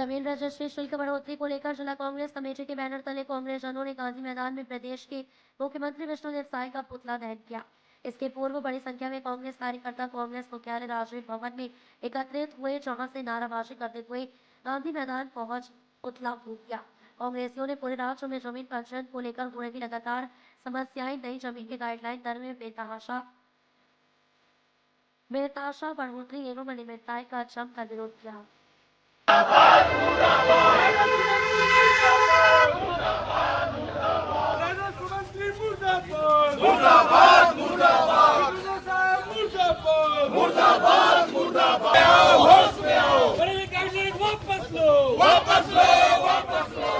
जमीन रजिस्ट्री शुल्क बढ़ोतरी को लेकर जिला कांग्रेस कमेटी के बैनर तले कांग्रेस जनों ने गांधी मैदान में प्रदेश के मुख्यमंत्री विष्णुदेव साय का पुतला दहन किया। इसके पूर्व बड़ी संख्या में कांग्रेस कार्यकर्ता कांग्रेस मुख्यालय राजवीर भवन में एकत्रित हुए, जहां से नाराबाजी करते हुए गांधी मैदान पहुंच पुतला फूंक दिया। कांग्रेसियों ने पूरे राज्य में जमीन पंजीयन को लेकर हो रही लगातार समस्याएं, नई जमीन के गाइडलाइन दर में बेतहाशा बढ़ोतरी एवं अनियमितताएं का जमकर विरोध किया। मुर्दाबाद मुर्दाबाद मुर्दाबाद मुर्दाबाद होश में आओ, बड़ी गाइडलाइन वापस लो, वापस लो, वापस लो,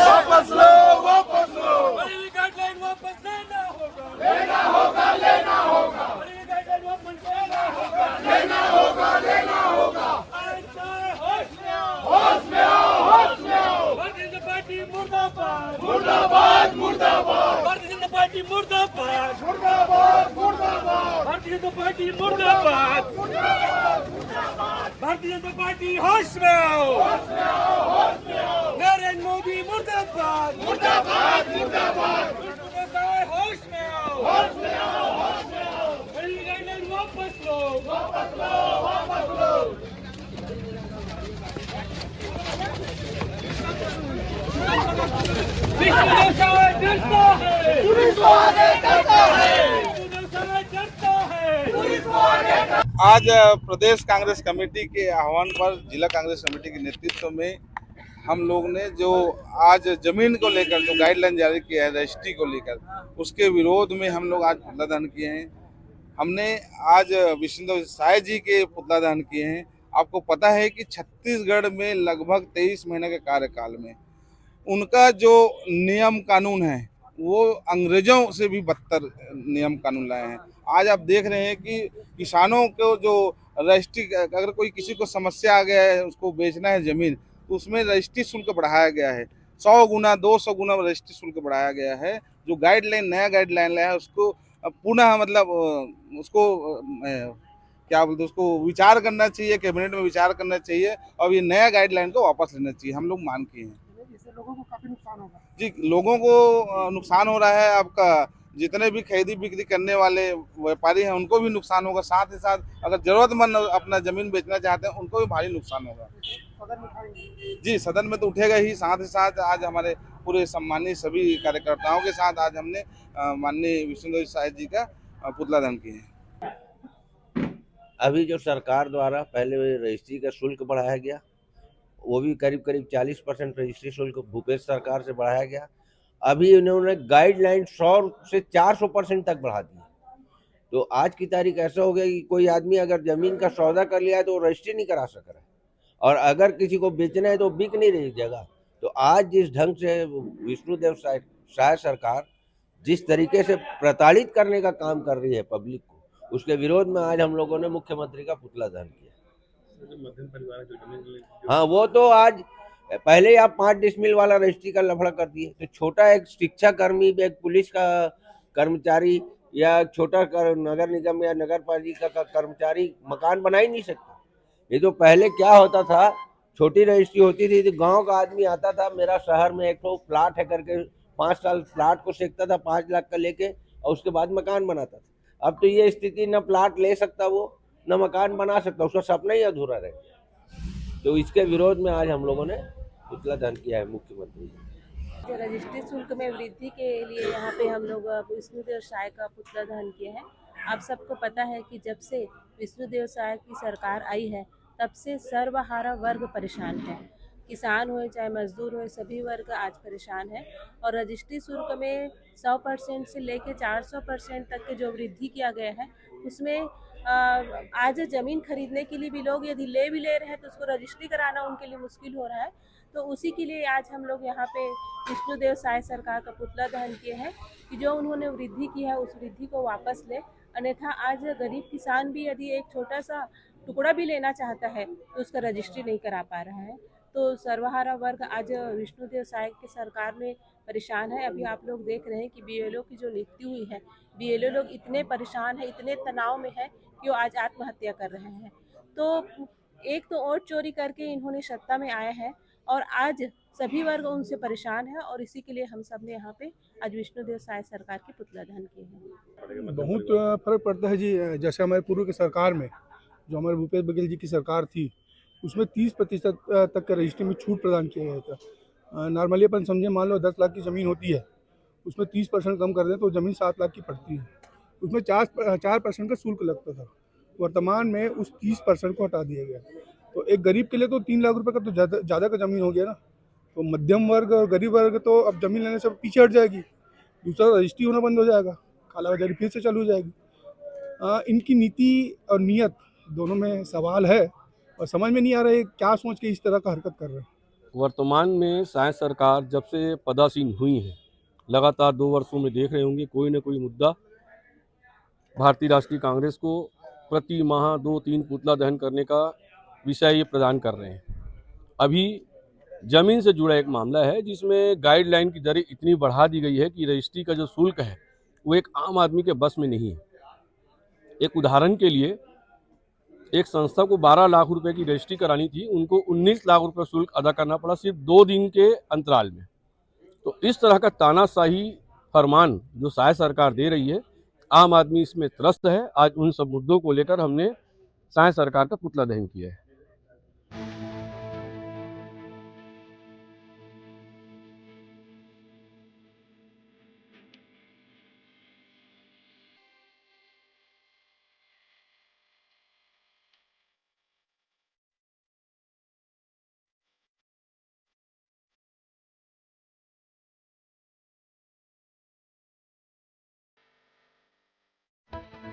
वापस लो, वापस लो, बड़ी गाइडलाइन वापस लेना होगा, लेना होगा, लेना होगा, बड़ी गाइडलाइन वापस लेना होगा, लेना होगा, लेना होगा। होश में आओ, होश में आओ, होश में आओ। भारतीय जनता पार्टी मुर्दाबाद मुर्दाबाद मुर्दाबाद, भारतीय जनता पार्टी मुर्दाबाद मुर्दाबाद मुर्दाबाद, भारतीय जनता पार्टी मुर्दाबाद मुर्दाबाद, भारतीय जनता पार्टी होश में आओ, होश में आओ, होश में आओ। नरेंद्र मोदी मुर्दाबाद मुर्दाबाद मुर्दाबाद, होश में आओ, होश में आओ, होश में आओ। बड़ी गाइडलाइन वापस लो, वापस लो, वापस लो। विष्णुदेव साय डरता है, पुलिस को आगे डरता है, विष्णुदेव साय डरता है, पुलिस को आगे। आज प्रदेश कांग्रेस कमेटी के आह्वान पर जिला कांग्रेस कमेटी के नेतृत्व में हम लोग ने जो आज जमीन को लेकर जो गाइडलाइन जारी किया है रजिस्ट्री को लेकर, उसके विरोध में हम लोग आज पुतला दहन किए हैं। हमने आज विष्णुदेव साय जी के पुतला दहन किए हैं। आपको पता है कि छत्तीसगढ़ में लगभग 23 महीने के कार्यकाल में उनका जो नियम कानून है वो अंग्रेजों से भी बदतर नियम कानून लाए हैं। आज आप देख रहे हैं कि किसानों को जो रजिस्ट्री, अगर कोई किसी को समस्या आ गया है, उसको बेचना है ज़मीन, तो उसमें रजिस्ट्री शुल्क बढ़ाया गया है। 100 गुना 200 गुना रजिस्ट्री शुल्क बढ़ाया गया है। जो गाइडलाइन, नया गाइडलाइन लाया है, उसको पुनः मतलब उसको क्या बोलते हैं, उसको विचार करना चाहिए, कैबिनेट में विचार करना चाहिए और ये नया गाइडलाइन को वापस लेना चाहिए। हम लोग मांग किए हैं। इससे लोगों को काफी नुकसान होगा जी, लोगों को नुकसान हो रहा है। आपका जितने भी खरीदी बिक्री करने वाले व्यापारी हैं उनको भी नुकसान होगा, साथ ही साथ अगर जरूरतमंद अपना जमीन बेचना चाहते हैं उनको भी भारी नुकसान होगा। सदन में उठाएंगे। जी, सदन में तो उठेगा ही। साथ ही साथ आज हमारे पूरे सम्मानीय सभी कार्यकर्ताओं के साथ आज हमने माननीय विष्णुदेव साय जी का पुतला दहन किया है। अभी जो सरकार द्वारा पहले रजिस्ट्री का शुल्क बढ़ाया गया, वो भी करीब 40% रजिस्ट्री शुल्क भूपेश सरकार से बढ़ाया गया। अभी इन्होंने गाइडलाइन 100 से 400% तक बढ़ा दी। तो आज की तारीख ऐसा हो गया कि कोई आदमी अगर जमीन का सौदा कर लिया है तो रजिस्ट्री नहीं करा सक रहा है, और अगर किसी को बेचना है तो बिक नहीं रही जगह। तो आज जिस ढंग से विष्णुदेव साय सरकार जिस तरीके से प्रताड़ित करने का काम कर रही है पब्लिक को, उसके विरोध में आज हम लोगों ने मुख्यमंत्री का पुतला दहन किया। मध्यम परिवार जो जमीन, हाँ, वो तो आज पहले ही आप 5 डिसमिल वाला रजिस्ट्री का लफड़ा कर दिए, तो छोटा एक शिक्षा कर्मी, एक पुलिस का कर्मचारी या छोटा नगर निगम या नगर पालिका का कर्मचारी मकान बना ही नहीं सकता। ये तो पहले क्या होता था, छोटी रजिस्ट्री होती थी तो गांव का आदमी आता था, मेरा शहर में एक तो प्लाट है करके 5 साल प्लाट को सेकता था 5 लाख का लेके, और उसके बाद मकान बनाता था। अब तो ये स्थिति, न प्लाट ले सकता वो, न मकान बना सकता, उसका सपना ही अधूरा रह गया। तो इसके विरोध में आज हम लोगों ने पुतला दहन किया है मुख्यमंत्री जी। जो रजिस्ट्री शुल्क में वृद्धि के लिए यहाँ पे हम लोग विष्णुदेव साय का पुतला दहन किए हैं। आप सबको पता है कि जब से विष्णुदेव साय की सरकार आई है तब से सर्वहारा वर्ग परेशान है। किसान हुए चाहे मजदूर हुए, सभी वर्ग आज परेशान है। और रजिस्ट्री शुल्क में 100% से लेके 400% तक के जो वृद्धि किया गया है, उसमें आज ज़मीन खरीदने के लिए भी लोग यदि ले रहे हैं तो उसको रजिस्ट्री कराना उनके लिए मुश्किल हो रहा है। तो उसी के लिए आज हम लोग यहाँ पे विष्णुदेव साय सरकार का पुतला दहन किए हैं कि जो उन्होंने वृद्धि की है उस वृद्धि को वापस ले। अन्यथा आज गरीब किसान भी यदि एक छोटा सा टुकड़ा भी लेना चाहता है तो उसका रजिस्ट्री नहीं करा पा रहा है। तो सर्वहारा वर्ग आज विष्णुदेव साय की सरकार में परेशान है। अभी आप लोग देख रहे हैं कि बीएलओ की जो नियुक्ति हुई है, बीएलओ लोग इतने परेशान हैं, इतने तनाव में है कि वो आज आत्महत्या कर रहे हैं। तो एक तो वोट चोरी करके इन्होंने सत्ता में आया है और आज सभी वर्ग उनसे परेशान है और इसी के लिए हम सब ने यहाँ पे आज विष्णुदेव साय सरकार की पुतला दहन किए हैं। बहुत फर्क पड़ता है जी। जैसे हमारे पूर्व की सरकार में जो हमारे भूपेश बघेल जी की सरकार थी उसमें 30% तक के रजिस्ट्री में छूट प्रदान किया गया था। नॉर्मली अपन समझे, मान लो 10 लाख की ज़मीन होती है, उसमें 30% कम कर दें तो ज़मीन 7 लाख की पड़ती है। उसमें 4% का शुल्क लगता था। वर्तमान में उस 30% को हटा दिया गया। तो एक गरीब के लिए तो 3 लाख रुपए का तो ज़्यादा का ज़मीन हो गया ना। तो मध्यम वर्ग और गरीब वर्ग तो अब ज़मीन लेने से पीछे हट जाएगी। दूसरा, रजिस्ट्री होना बंद हो जाएगा, कालाबाजारी फिर से चालू हो जाएगी। इनकी नीति और नीयत दोनों में सवाल है और समझ में नहीं आ रहा है क्या सोच के इस तरह का हरकत कर रहे हैं। वर्तमान में साय सरकार जब से पदासीन हुई है, लगातार 2 वर्षों में देख रहे होंगे कोई न कोई मुद्दा भारतीय राष्ट्रीय कांग्रेस को प्रति माह 2-3 पुतला दहन करने का विषय ये प्रदान कर रहे हैं। अभी जमीन से जुड़ा एक मामला है जिसमें गाइडलाइन की दरें इतनी बढ़ा दी गई है कि रजिस्ट्री का जो शुल्क है वो एक आम आदमी के बस में नहीं है। एक उदाहरण के लिए, एक संस्था को 12 लाख रुपए की रजिस्ट्री करानी थी, उनको 19 लाख रुपए शुल्क अदा करना पड़ा सिर्फ 2 दिन के अंतराल में। तो इस तरह का तानाशाही फरमान जो साय सरकार दे रही है, आम आदमी इसमें त्रस्त है। आज उन सब मुद्दों को लेकर हमने साय सरकार का पुतला दहन किया है।